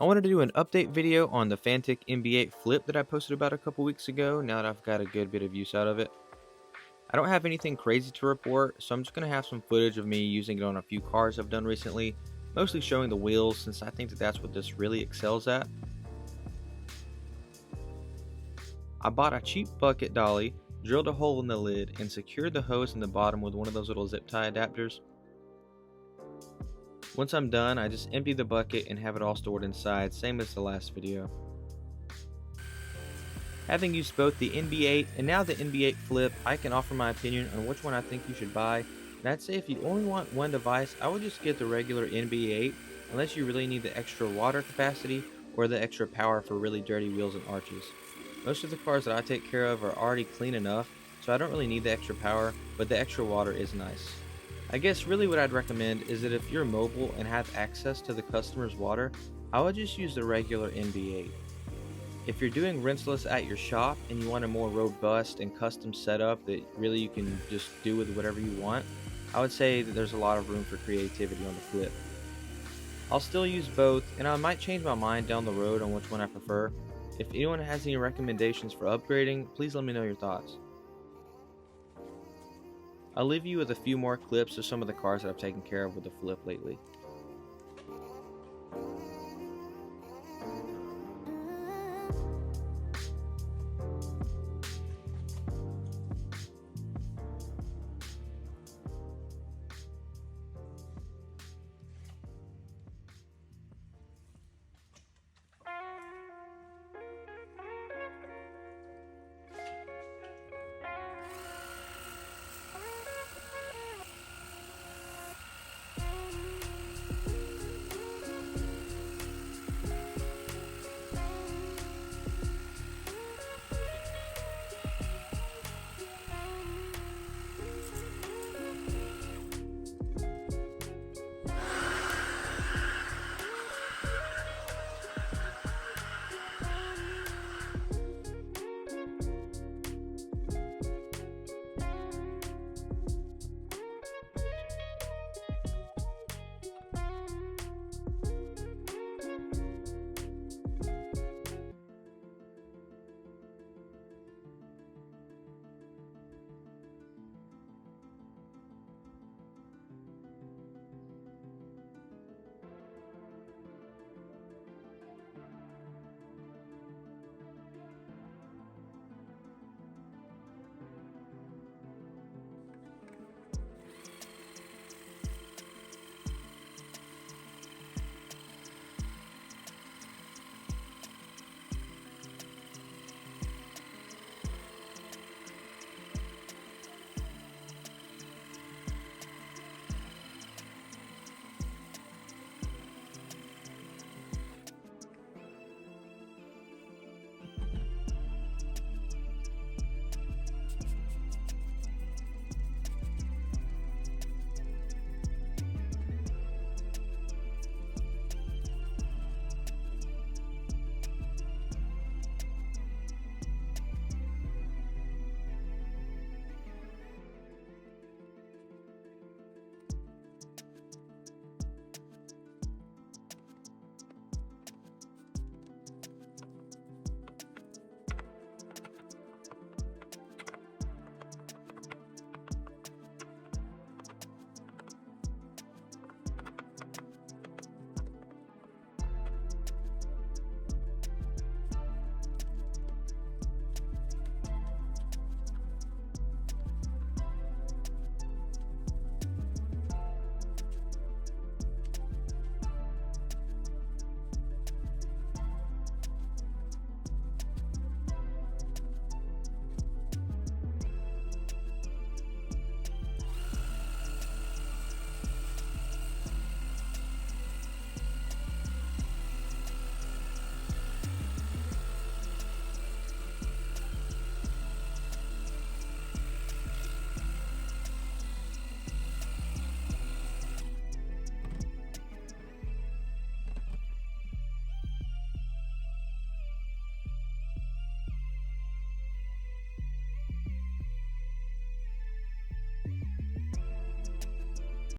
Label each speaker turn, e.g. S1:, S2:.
S1: I wanted to do an update video on the Fantik NB8 Flip that I posted about a couple weeks ago, now that I've got a good bit of use out of it. I don't have anything crazy to report, so I'm just going to have some footage of me using it on a few cars I've done recently, mostly showing the wheels since I think that that's what this really excels at. I bought a cheap bucket dolly, drilled a hole in the lid, and secured the hose in the bottom with one of those little zip tie adapters. Once I'm done, I just empty the bucket and have it all stored inside, same as the last video. Having used both the NB8 and now the NB8 Flip, I can offer my opinion on which one I think you should buy, and I'd say if you only want one device, I would just get the regular NB8 unless you really need the extra water capacity or the extra power for really dirty wheels and arches. Most of the cars that I take care of are already clean enough, so I don't really need the extra power, but the extra water is nice. I guess really what I'd recommend is that if you're mobile and have access to the customer's water, I would just use the regular NB8. If you're doing rinseless at your shop and you want a more robust and custom setup that really you can just do with whatever you want, I would say that there's a lot of room for creativity on the Flip. I'll still use both, and I might change my mind down the road on which one I prefer. If anyone has any recommendations for upgrading, please let me know your thoughts. I'll leave you with a few more clips of some of the cars that I've taken care of with the Flip lately.